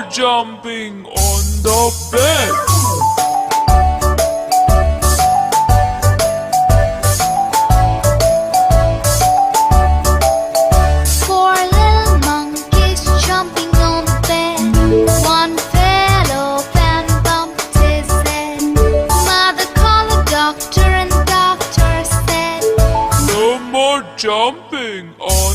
jumping on the bed. Four little monkeys jumping on the bed. One fell off and bumped his head. Mother called the doctor and the doctor said, No more jumping on